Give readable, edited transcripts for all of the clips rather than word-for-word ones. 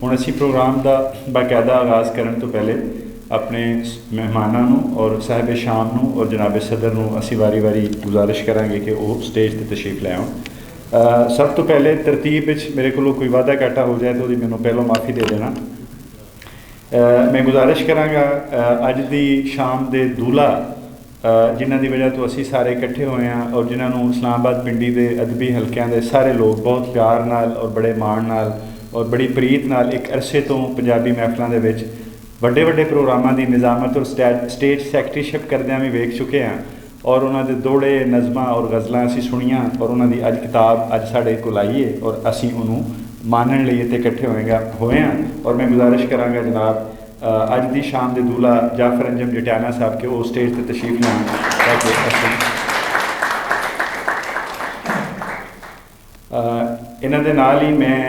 ਹੁਣ ਅਸੀਂ प्रोग्राम का बाकायदा आगाज़ करने तो पहले अपने मेहमानों और साहिब शाम नूं और जनाब सदर नूं असी वारी वारी गुजारिश करांगे कि वो स्टेज पर तशरीफ लै आउण। सब तो पहले तरतीब मेरे को कोई वादा घाटा हो जाए तो मैनू पहलों माफ़ी दे देना। मैं गुजारिश करांगा अज दी शाम दे दूल्हा जिन्हां दी वजह तो असी सारे इकट्ठे होए हैं और जिन्होंने इस्लामाबाद पिंडी के अदबी हल्कों के सारे लोग बहुत प्यार नाल और बड़े माण नाल और बड़ी प्रीत नाल एक अरसे तो पंजाबी महफलों के वड्डे वड्डे प्रोग्रामां की निज़ामत और स्टेज सैकटरीशिप करदियां भी वेख चुके हैं और उन्होंने दौड़े नज़मां और गज़लां असी सुनिया और उन्होंने अज किताब अज साढ़े कोल आई है और असी उन्होंने मानने लिए तो इकट्ठे होए हैं। और मैं गुजारिश करांगा जनाब अज की शाम के दूल्हा जाफर अंजम जटियाना साहब के वो स्टेज पर तशरीफ लाएं ताकि इन्हां दे नाल ही मैं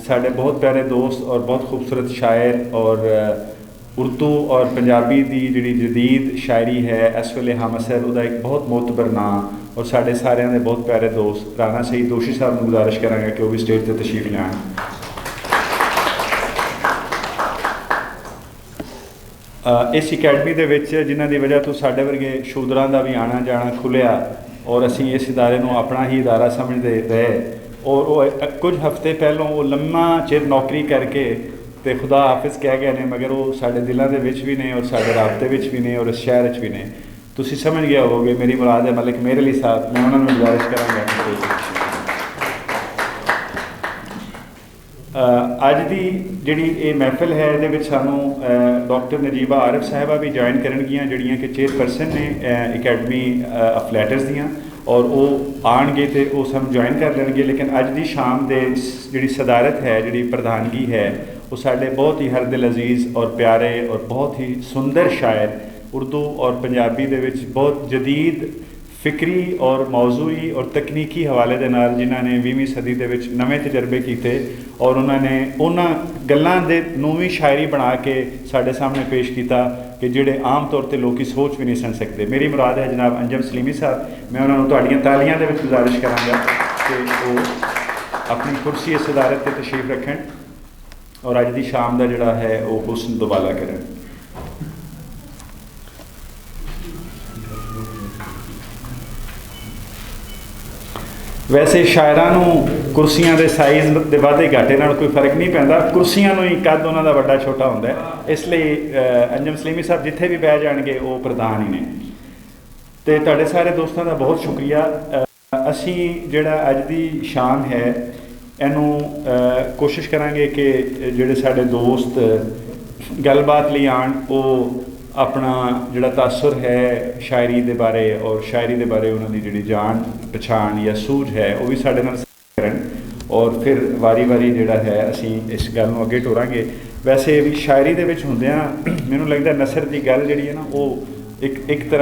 साढ़े बहुत प्यारे दोस्त और बहुत खूबसूरत शायर और उर्दू और पंजाबी की जी जदीद शायरी है इस वेले हम असर उसका एक बहुत मोतबर नाम और साढ़े सारे दे बहुत प्यारे दोस्त राना सईद दोशी साहब को गुजारिश करांगा कि वह भी स्टेज पर तशरीफ लाएं। इस अकैडमी के जिन्हां की वजह तो साढ़े वर्गे शूदरां का भी आना जाना खुलिया और असी इस इदारे को अपना ही इदारा समझते रहे और वो कुछ हफ्ते पहलों वो लम्मा चिर नौकरी करके तो खुदा हाफिज़ कह गए ने मगर वो साढ़े दिलों के भी ने और साढ़े राबते भी ने और इस शहर भी ने तुसी समझ गया होगे मेरी मुराद है मलिक मेरे लिए साहब। मैं उन्होंने गुजारिश करांगा अज की जी ये महफिल है ये सानू डॉक्टर नजीबा आरिफ साहिबा भी ज्वाइन करनगियां जड़ियाँ कि चेयरपर्सन ने अकैडमी एथलैटिक्स दियाँ और वो आएंगे तो वो सब ज्वाइन कर लेंगे। लेकिन अज की शाम के जी सदारत है जी प्रधानगी है वो साढ़े बहुत ही हरदिल अजीज़ और प्यारे और बहुत ही सुंदर शायर उर्दू और पंजाबी दे विच बहुत जदीद फिक्री और मौजूई और तकनीकी हवाले दे नाल जिन्हां ने 20वीं सदी दे विच नवे तजर्बे किए और उन्होंने उन्हां गल्लां दे नूं शायरी बना के साढ़े सामने पेश किया कि जिहड़े आम तौर पर लोग सोच भी नहीं सुन सकते। मेरी मुराद है जनाब अंजम सलीमी साहब। मैं उन्होंने तुहाड़ियां तालियां दे विच गुजारिश करांगा कि वो अपनी कुर्सी इस अदालत पर तशरीफ रखें और अज की शाम का जिहड़ा है वो हुस्न दुबाला करें। वैसे शायरां कुर्सियां के साइज़ के वाधे घाटे नाल कोई फर्क नहीं पैंदा, कुर्सियां ही कद उन्हों का बड़ा छोटा होंदा है। इसलिए अंजम सलीमी साहब जिथे भी बह जाएंगे वो प्रधान ही ने। तो तुहाडे सारे दोस्तों का बहुत शुक्रिया। असी जिहड़ा अज की शाम है इनू कोशिश करांगे कि जिहड़े साडे दोस्त गलबात लई आण वो अपना जिहड़ा तासुर है शायरी के बारे और शायरी के बारे उन्होंने जी जान पछाण या सूझ है वो भी साढ़े नाल करन और फिर वारी वारी जिहड़ा है असी इस गल नूं अगे टोरांगे। वैसे भी शायरी दे विच हुंदियां मैनूं लगदा नसर की गल जिहड़ी है ना वो एक तरह